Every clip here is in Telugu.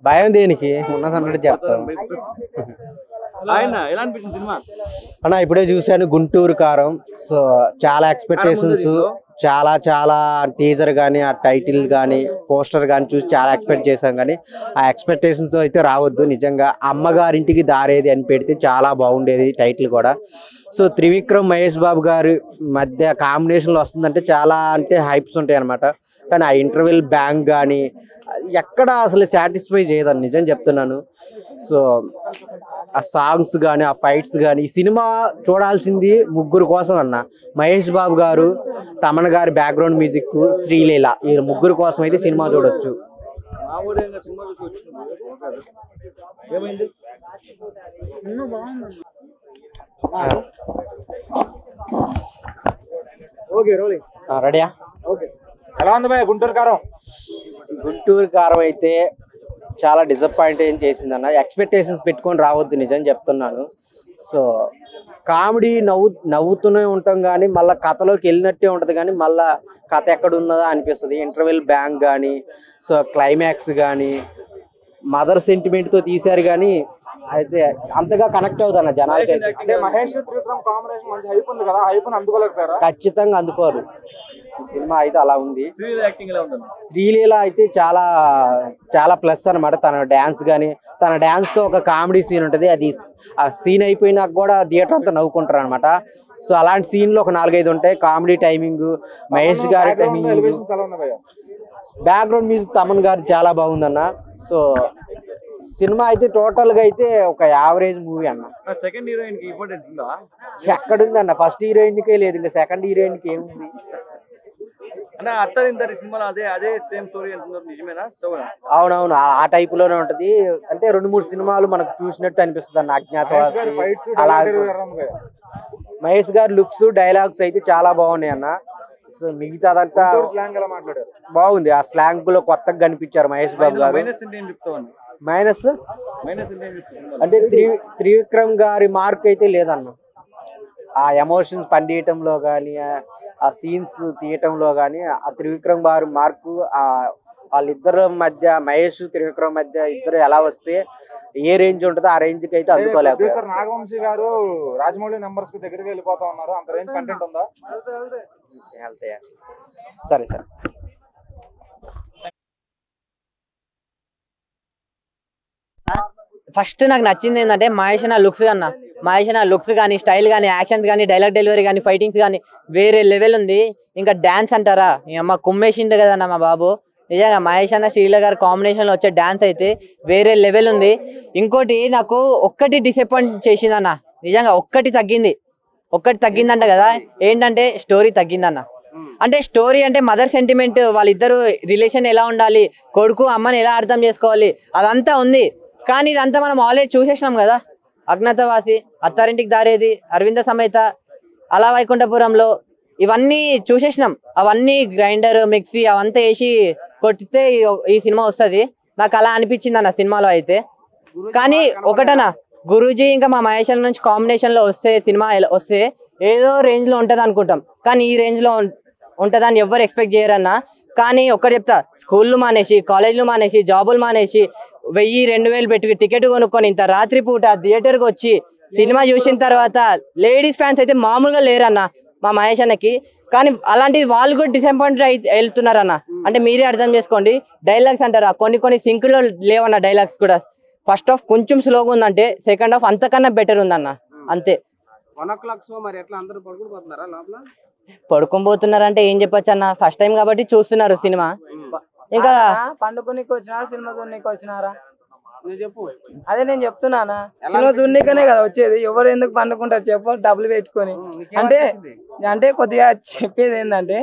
భయం దేనికి ఉన్నదన్నట్టు చెప్తాం అన్న. ఇప్పుడే చూశాను గుంటూరు కారం. సో చాలా ఎక్స్పెక్టేషన్స్, చాలా చాలా టీజర్ కానీ ఆ టైటిల్ కానీ పోస్టర్ కానీ చూసి చాలా ఎక్స్పెక్ట్ చేశాం. కానీ ఆ ఎక్స్పెక్టేషన్స్తో అయితే రావద్దు. నిజంగా అమ్మగారింటికి దారేది అని పెడితే చాలా బాగుండేది టైటిల్ కూడా. సో త్రివిక్రమ్ మహేష్ బాబు గారి మధ్య కాంబినేషన్లో వస్తుందంటే చాలా అంటే హైప్స్ ఉంటాయి అనమాట. కానీ ఆ ఇంటర్వెల్ బ్యాంగ్ కానీ ఎక్కడ అసలు సాటిస్ఫై చేయదని నిజం చెప్తున్నాను. సో ఆ సాంగ్స్ కానీ ఆ ఫైట్స్ కానీ ఈ సినిమా చూడాల్సింది ముగ్గురు కోసం అన్న. మహేష్ బాబు గారు, తమన్ గారి బ్యాక్గ్రౌండ్ మ్యూజిక్, శ్రీలీల, ఈ ముగ్గురు కోసం అయితే సినిమా చూడొచ్చు. రెడీయా? ఎలా ఉంది భయ్య గుంటూరు కారం? గుంటూరు కారం అయితే చాలా డిసప్పాయింట్ ఏం చేసిందన్న. ఎక్స్పెక్టేషన్స్ పెట్టుకొని రావద్దు నిజం చెప్తున్నాను. సో కామెడీ నవ్వుతూనే ఉంటాం కానీ మళ్ళీ కథలోకి వెళ్ళినట్టే ఉంటుంది కానీ మళ్ళీ కథ ఎక్కడ ఉన్నదా అనిపిస్తుంది. ఇంటర్వెల్ బ్యాంక్ కానీ సో క్లైమాక్స్ కానీ మదర్ సెంటిమెంట్తో తీశారు కానీ అయితే అంతగా కనెక్ట్ అవుతాను జనాలకి. మహేష్ త్రివిక్రమ్ కాంబినేషన్ మంచి హైప్ ఉంది కదా, హైప్ అందుకోలేకపోయారా? ఖచ్చితంగా అందుకోరు. ఈ సినిమా అయితే అలా ఉంది. శ్రీలీల అయితే చాలా చాలా ప్లస్ అనమాట. తన డ్యాన్స్ కానీ తన డ్యాన్స్తో ఒక కామెడీ సీన్ ఉంటుంది. అది ఆ సీన్ అయిపోయినాక కూడా థియేటర్ అంతా నవ్వుకుంటారు అనమాట. సో అలాంటి సీన్లు ఒక 4-5 ఉంటాయి. కామెడీ టైమింగ్, మహేష్ గారి టైమింగ్, బ్యాక్గ్రౌండ్ మ్యూజిక్ తమన్ గారు చాలా బాగుందన్న. సో సినిమా అయితే టోటల్ గా అయితే ఒక యావరేజ్ మూవీ అన్న. సెకండ్ హీరోయిన్ కి ఇంపార్టెన్స్ ఉందా? ఎక్కడుంది అన్న, ఫస్ట్ హీరోయిన్ కే లేదు, ఇంకా సెకండ్ హీరోయిన్ కి ఏముంది అన్న? అత్తరిందరి సినిమాలో అదే సేమ్ స్టోరీ అంటున్నారు, నిజమేనా? అవునవును, ఆ టైప్ లోనే ఉంటది. అంటే 2-3 సినిమాలు మనకు చూసినట్టు అనిపిస్తుంది అన్న. అజ్ఞాతవాసి అలా. మహేష్ గారి లుక్స్, డైలాగ్స్ అయితే చాలా బాగున్నాయి అన్న. సో మిగతాదంతా బాగుంది. ఆ స్లాంగ్ లో కొత్తగా కనిపించారు మహేష్ బాబు గారు. మైనస్ అంటే త్రివిక్రమ్ గారి మార్క్ అయితే లేదన్న. ఆ ఎమోషన్స్ పండియటంలో కానీ ఆ సీన్స్ తీయటంలో కానీ ఆ త్రివిక్రమ్ గారి మార్కు, ఆ వాళ్ళిద్దరు మధ్య, మహేష్ త్రివిక్రమ్ మధ్య ఇద్దరు ఎలా వస్తే ఏ రేంజ్ ఉంటుందో ఆ రేంజ్ కి అయితే అందుకోలేదు. నాగవంశీ గారు రాజమౌళి నంబర్స్ కి దగ్గరికి వెళ్ళిపోతా ఉన్నారు. అంత రేంజ్ కంటెంట్ ఉందా? వెళ్తాయా? సరే సరే. ఫస్ట్ నాకు నచ్చింది ఏంటంటే మహేష్ నా లుక్స్ కానీ స్టైల్ కానీ యాక్షన్స్ కానీ డైలాగ్ డెలివరీ కానీ ఫైటింగ్స్ కానీ వేరే లెవెల్ ఉంది. ఇంకా డాన్స్ అంటారా, అమ్మ కుమ్మేసింది కదన్న మా బాబు. నిజంగా మహేష్ అన్న శ్రీల గారి కాంబినేషన్లో వచ్చే డాన్స్ అయితే వేరే లెవెల్ ఉంది. ఇంకోటి నాకు ఒక్కటి డిసప్పాయింట్ చేసిందన్న, నిజంగా ఒక్కటి తగ్గిందంట కదా. ఏంటంటే స్టోరీ తగ్గిందన్న. అంటే స్టోరీ అంటే మదర్ సెంటిమెంట్, వాళ్ళిద్దరు రిలేషన్ ఎలా ఉండాలి, కొడుకు అమ్మని ఎలా అర్థం చేసుకోవాలి, అదంతా ఉంది. కానీ ఇదంతా మనం ఆల్రెడీ చూసేసినాం కదా. అజ్ఞాతవాసి, అత్తారింటికి దారేది, అరవింద సమేత, అలా వైకుంఠపురంలో ఇవన్నీ చూసేసినాం. అవన్నీ గ్రైండర్ మిక్సీ అవంతా వేసి కొట్టితే ఈ సినిమా వస్తుంది. నాకు అలా అనిపించింది అన్న సినిమాలో అయితే. కానీ ఒకటనా, గురూజీ ఇంకా మా మహేష్ నుంచి కాంబినేషన్లో వస్తే సినిమా వస్తే ఏదో రేంజ్లో ఉంటుంది అనుకుంటాం. కానీ ఈ రేంజ్లో ఉంటుందని ఎవరు ఎక్స్పెక్ట్ చేయరన్నా. కానీ ఒక్కటి చెప్తా, స్కూళ్ళు మానేసి, కాలేజీలు మానేసి, జాబులు మానేసి 1000-2000 పెట్టి టికెట్ కొనుక్కొని ఇంత రాత్రిపూట థియేటర్కి వచ్చి సినిమా చూసిన తర్వాత లేడీస్ ఫ్యాన్స్ అయితే మామూలుగా లేరన్న మా మహేష్ అన్నకి. కానీ అలాంటి వాళ్ళు కూడా డిసప్పాయింట్ వెళ్తున్నారన్న. అంటే మీరే అర్థం చేసుకోండి. డైలాగ్స్ అంటారా, కొన్ని సింక్లో లేవన్న డైలాగ్స్ కూడా. ఫస్ట్ హాఫ్ కొంచెం స్లోగా ఉందంటే సెకండ్ హాఫ్ అంతకన్నా బెటర్ ఉందన్న, అంతే. 1 o'clock మరి ఎట్లా అందరూ పడుకుంటుపోతున్నారా లోపల? పడుకోబోతున్నారంటే ఏం చెప్పొచ్చు అన్న, ఫస్ట్ టైం కాబట్టి చూస్తున్నారు సినిమా. ఇంకా పండుకోనికి వచ్చినారా, సినిమా చూడనీకి వచ్చినారా? చెప్పు. అదే నేను చెప్తున్నానా, సినిమా చూడనీకనే కదా వచ్చేది. ఎవరు ఎందుకు పండుకుంటారు చెప్పు, డబ్బులు పెట్టుకొని. అంటే కొద్దిగా చెప్పేది ఏంటంటే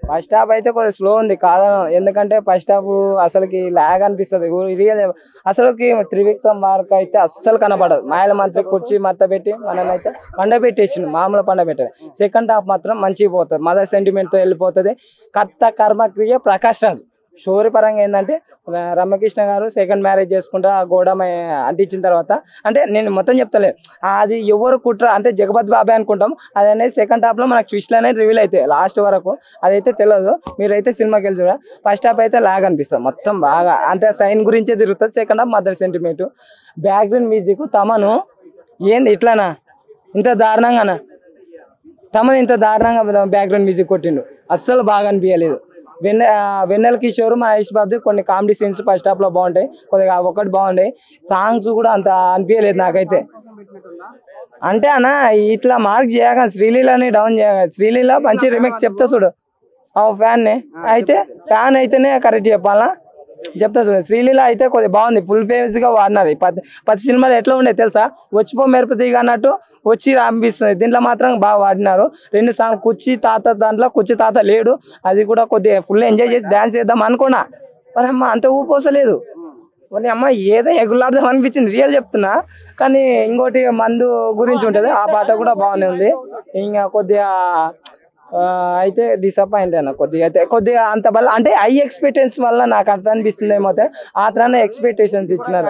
ఫస్ట్ హాఫ్ అయితే కొద్దిగా స్లో ఉంది కాదను. ఎందుకంటే ఫస్ట్ హాఫ్ అసలుకి లాగ్ అనిపిస్తుంది. అసలుకి త్రివిక్రమ్ మార్క్ అయితే అస్సలు కనపడదు. మాయల మంత్రి కుర్చీ మత్త పెట్టి మనల్ని అయితే పండబెట్టేసిండు, మామూలు పండబెట్టారు. సెకండ్ హాఫ్ మాత్రం మంచిగా పోతుంది, మదర్ సెంటిమెంట్ తో వెళ్ళిపోతుంది. కర్త కర్మ క్రియ ప్రకాష్ రాజ్ స్టోరీ పరంగా ఏంటంటే రమ్యకృష్ణ గారు సెకండ్ మ్యారేజ్ చేసుకుంటా ఆ గోడ అంటించిన తర్వాత అంటే నేను మొత్తం చెప్తలే అది ఎవరు కుట్ర అంటే జగపతి బాబాయ్ అనుకుంటాం అది అనేది సెకండ్ హాఫ్ లో మనకు ట్విస్ట్లు అనేది రివీల్ అవుతాయి లాస్ట్ వరకు అదైతే తెలియదు మీరైతే సినిమాకి వెళ్ళి చూడ ఫస్ట్ హాఫ్ అయితే లాగ్ అనిపిస్తుంది మొత్తం బాగా అంటే సైన్ గురించే తిరుగుతుంది second half mother sentiment background music తమను ఏంది ఇట్లానా ఇంత దారుణంగానా తమను ఇంత దారుణంగా బ్యాక్గ్రౌండ్ మ్యూజిక్ కొట్టిండు అస్సలు బాగా అనిపించలేదు వెన్నెల కిషోర్ మహేష్ బాబు కొన్ని కామెడీ సీన్స్ ఫస్ట్ హాఫ్ లో బాగుంటాయి కొద్దిగా ఒకటి బాగుంటాయి సాంగ్స్ కూడా అంత అనిపించలేదు నాకైతే అంటే అన్న ఇట్లా మార్క్ చేయగా శ్రీలీలని డౌన్ చేయగా శ్రీలీల మంచి రిమేక్ చెప్తా చూడు ఫ్యాన్ అయితే ఫ్యాన్ అయితేనే కరెక్ట్ చెప్పాలా చెప్తా చూడు శ్రీలీల అయితే కొద్దిగా బాగుంది ఫుల్ ఫేమస్ గా వాడినారు పది సినిమాలు ఎట్లా ఉండే తెలుసా వచ్చిపో మెరుపు తీగ అన్నట్టు వచ్చి అనిపిస్తుంది దీంట్లో మాత్రం బాగా వాడినారు 2 సాంగ్ కుర్చీ తాత దాంట్లో కుర్చీ తాత లేడు అది కూడా కొద్దిగా ఫుల్ ఎంజాయ్ చేసి డాన్స్ చేద్దాం అనుకున్నా మరి అమ్మ అంత ఊపోసలేదు మరి అమ్మ ఏదో ఎగులాడదాం అనిపించింది రియల్ చెప్తున్నా కానీ ఇంకోటి మందు గురించి ఉంటుంది ఆ పాట కూడా బాగానే ఉంది ఇంకా కొద్దిగా అయితే డిసప్పాయింట్ అయినా కొద్దిగా అంత వల్ల అంటే హై ఎక్స్పెక్టేషన్స్ వల్ల నాకు అట్లా అనిపిస్తుంది ఏమో ఆ తరనే ఎక్స్పెక్టేషన్స్ ఇచ్చినారు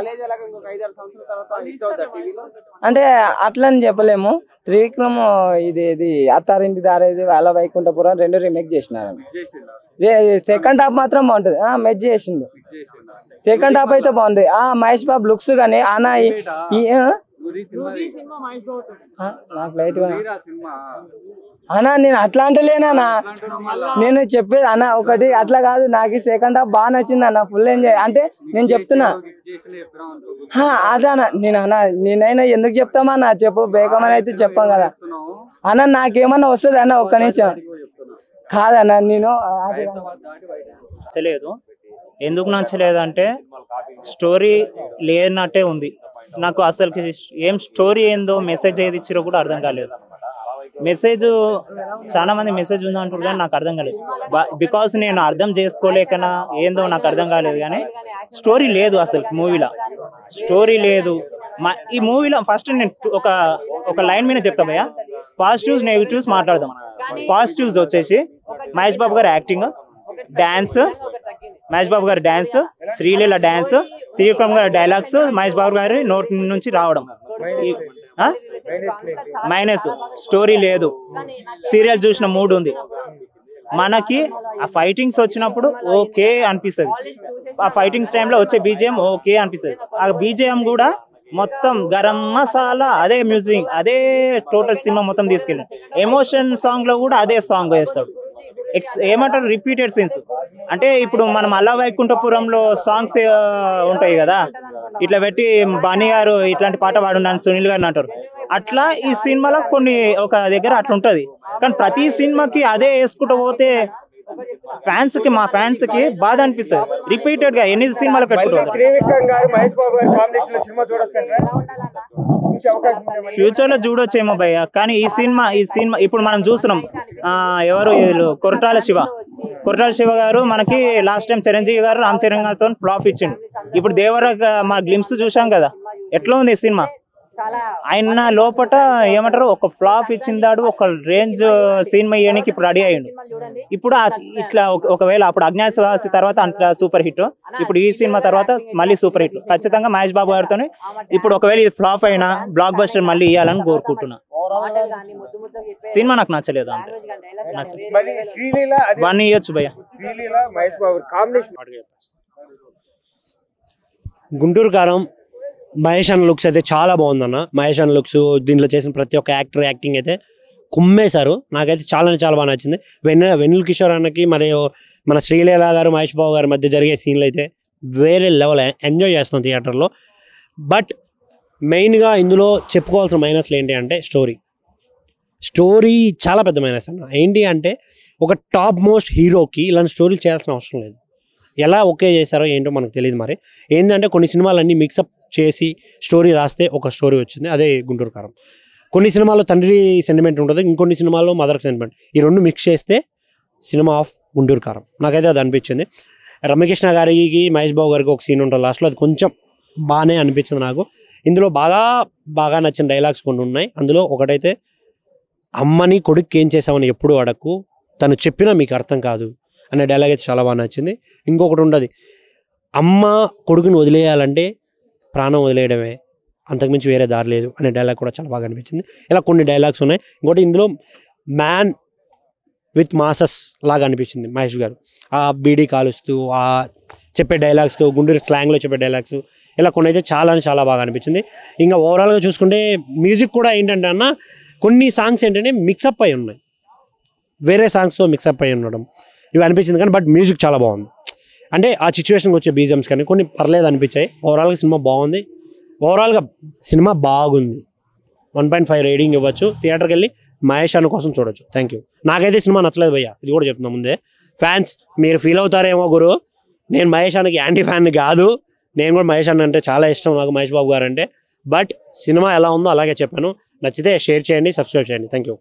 అంటే అట్లా అని చెప్పలేము త్రివిక్రమ్ ఇది అత్తారింటి దారేది అలా వైకుంఠపురం 2 రీమేక్ చేసినారు సెకండ్ హాఫ్ మాత్రం బాగుంటుంది మెచ్ చేసిండు సెకండ్ హాఫ్ అయితే బాగుంది మహేష్ బాబు లుక్స్ కానీ నాకు లైట్ అన్నా నేను అట్లా అంటలేనా నేను చెప్పేది అన్న ఒకటి అట్లా కాదు నాకు సెకండ్ హాఫ్ బాగా నచ్చింది అన్న ఫుల్ ఎంజాయ్ అంటే నేను చెప్తున్నా అదన్నా నేనైనా ఎందుకు చెప్తామన్నా చెప్పు బేకమని అయితే చెప్పాం కదా అన్న నాకేమన్నా వస్తుంది అన్న ఒక్క నిమిషం కాదన్నా నేను నచ్చలేదు ఎందుకు నచ్చలేదు అంటే స్టోరీ లేనట్టే ఉంది నాకు అసలు ఏం స్టోరీ ఏందో మెసేజ్ ఏది ఇచ్చిరో కూడా అర్థం కాలేదు మెసేజ్ చాలా మంది మెసేజ్ ఉందో అంటారు కానీ నాకు అర్థం కాలేదు బికాస్ నేను అర్థం చేసుకోలేకనా ఏందో నాకు అర్థం కాలేదు కానీ స్టోరీ లేదు అసలు మూవీలో స్టోరీ లేదు ఈ మూవీలో ఫస్ట్ నేను ఒక లైన్ మీద చెప్తా భయ్యా పాజిటివ్స్ నెగిటివ్స్ మాట్లాడదాం పాజిటివ్స్ వచ్చేసి మహేష్ బాబు గారి యాక్టింగ్ డాన్స్ మహేష్ బాబు గారి డాన్స్ శ్రీలీల డాన్స్ త్రివిక్రమ్ గారి డైలాగ్స్ మహేష్ బాబు గారి నోటి నుంచి రావడం మైనస్ స్టోరీ లేదు సీరియల్ చూసిన మూడ్ ఉంది మనకి ఆ ఫైటింగ్స్ వచ్చినప్పుడు ఓకే అనిపిస్తుంది ఆ ఫైటింగ్స్ టైంలో వచ్చే బీజిఎం ఓకే అనిపిస్తుంది ఆ బీజిఎం కూడా మొత్తం గరం మసాలా అదే మ్యూజిక్ అదే టోటల్ సినిమా మొత్తం తీసుకెళ్ళి ఎమోషన్ సాంగ్ లో కూడా అదే సాంగ్ వేస్తాడు ఏమంటారు రిపీటెడ్ సీన్స్ అంటే ఇప్పుడు మనం అల్లా వైకుంఠపురంలో సాంగ్స్ ఉంటాయి కదా ఇట్లా పెట్టి బాణి గారు ఇట్లాంటి పాట పాడున్నాను సునీల్ గారిని అంటారు అట్లా ఈ సినిమాలో కొన్ని ఒక దగ్గర అట్లా ఉంటది కానీ ప్రతి సినిమాకి అదే వేసుకుంటూ పోతే మా ఫ్యాన్స్ కి బాధ అనిపిస్తుంది రిపీటెడ్ గా ఎన్ని సినిమాలు పెట్టుకుంటారు ఫ్యూచర్ లో చూడొచ్చేమో భయ్య కానీ ఈ సినిమా ఇప్పుడు మనం చూస్తున్నాం ఎవరు కొరటాల శివ గారు మనకి లాస్ట్ టైం చిరంజీవి గారు రామ్ చరణ్ గారితో ఫ్లాప్ ఇచ్చిండు ఇప్పుడు దేవర మా గ్లిమ్స్ చూసాం కదా ఎట్లా ఉంది ఈ సినిమా ఆయన లోపట ఏమంటారు ఒక ఫ్లాప్ ఇచ్చిందాడు ఒక రేంజ్ సినిమా ఇవ్వడానికి ఇప్పుడు రెడీ అయ్యిండు ఇప్పుడు ఇట్లా ఒకవేళ అప్పుడు అజ్ఞాతవాసి తర్వాత అంత సూపర్ హిట్ ఇప్పుడు ఈ సినిమా తర్వాత మళ్ళీ సూపర్ హిట్ ఖచ్చితంగా మహేష్ బాబు గారితో ఇప్పుడు ఒకవేళ ఇది ఫ్లాప్ అయినా బ్లాక్ బస్టర్ మళ్ళీ ఇవ్వాలని కోరుకుంటున్నా సినిమా నాకు నచ్చలేదు అంతే వన్ ఇవ్వచ్చు భయ్య గుంటూరు కారం మహేష్ అన్న లుక్స్ అయితే చాలా బాగుందన్న మహేష్ అన్న లుక్స్ దీంట్లో చేసిన ప్రతి ఒక్క యాక్టర్ యాక్టింగ్ అయితే కుమ్మేశారు నాకైతే చాలా బాగా నచ్చింది వెన్నెల కిషోర్ అన్నకి మరియు మన శ్రీలీల గారు మహేష్ బాబు గారి మధ్య జరిగే సీన్లు అయితే వేరే లెవెల్ ఎంజాయ్ చేస్తాం థియేటర్లో బట్ మెయిన్గా ఇందులో చెప్పుకోవాల్సిన మైనస్లు ఏంటి అంటే స్టోరీ చాలా పెద్ద మైనస్ అన్న ఏంటి అంటే ఒక టాప్ మోస్ట్ హీరోకి ఇలాంటి స్టోరీలు చేయాల్సిన అవసరం లేదు ఎలా ఓకే చేశారో ఏంటో మనకు తెలియదు మరి ఏంటంటే కొన్ని సినిమాలన్నీ మిక్సప్ చేసి స్టోరీ రాస్తే ఒక స్టోరీ వచ్చింది అదే గుంటూరు కారం కొన్ని సినిమాల్లో తండ్రి సెంటిమెంట్ ఉంటుంది ఇంకొన్ని సినిమాల్లో మదర్ సెంటిమెంట్ ఈ రెండు మిక్స్ చేస్తే సినిమా ఆఫ్ గుంటూరు కారం నాకైతే అది అనిపించింది రమ్యకృష్ణ గారికి మహేష్ బాబు గారికి ఒక సీన్ ఉంటుంది లాస్ట్లో అది కొంచెం బాగానే అనిపించింది నాకు ఇందులో బాగా నచ్చిన డైలాగ్స్ కొన్ని ఉన్నాయి అందులో ఒకటైతే అమ్మని కొడుకు ఏం చేసామని ఎప్పుడు అడక్కు తను చెప్పినా మీకు అర్థం కాదు అనే డైలాగ్ అయితే చాలా బాగా నచ్చింది. ఇంకొకటి ఉండదు, అమ్మ కొడుకుని వదిలేయాలంటే ప్రాణం వదిలేయడమే, అంతకుమించి వేరే దారి లేదు అనే డైలాగ్ కూడా చాలా బాగా అనిపించింది. ఇలా కొన్ని డైలాగ్స్ ఉన్నాయి. ఇంకోటి ఇందులో మ్యాన్ విత్ మాసస్ లాగా అనిపించింది మహేష్ గారు. ఆ బీడీ కాలుస్తూ ఆ చెప్పే డైలాగ్స్, గుంటూరు స్లాంగ్లో చెప్పే డైలాగ్స్, ఇలా కొన్ని అయితే చాలా బాగా అనిపించింది. ఇంకా ఓవరాల్గా చూసుకుంటే మ్యూజిక్ కూడా ఏంటంటే అన్న కొన్ని సాంగ్స్ ఏంటంటే మిక్సప్ అయి ఉన్నాయి, వేరే సాంగ్స్తో మిక్సప్ అయి ఉండడం ఇవి అనిపించింది. కానీ బట్ మ్యూజిక్ చాలా బాగుంది. అంటే ఆ సిచ్యువేషన్కి వచ్చే బీజిఎమ్స్ కానీ కొన్ని పర్లేదు అనిపించాయి. ఓవరాల్గా సినిమా బాగుంది. ఓవరాల్గా సినిమా బాగుంది. 1.5 రేటింగ్ ఇవ్వచ్చు. థియేటర్కి వెళ్ళి మహేష్ అన్న కోసం చూడొచ్చు. Thank you. నాకైతే సినిమా నచ్చలేదు భయ్య, ఇది కూడా చెప్తున్నా ముందే. ఫ్యాన్స్ మీరు ఫీల్ అవుతారేమో గురు, నేను మహేష్ అన్నకి యాంటీ ఫ్యాన్ కాదు. నేను కూడా మహేష్ అన్న అంటే చాలా ఇష్టం నాకు, మహేష్ బాబు గారు అంటే. బట్ సినిమా ఎలా ఉందో అలాగే చెప్పాను. నచ్చితే షేర్ చేయండి, సబ్స్క్రైబ్ చేయండి. Thank you.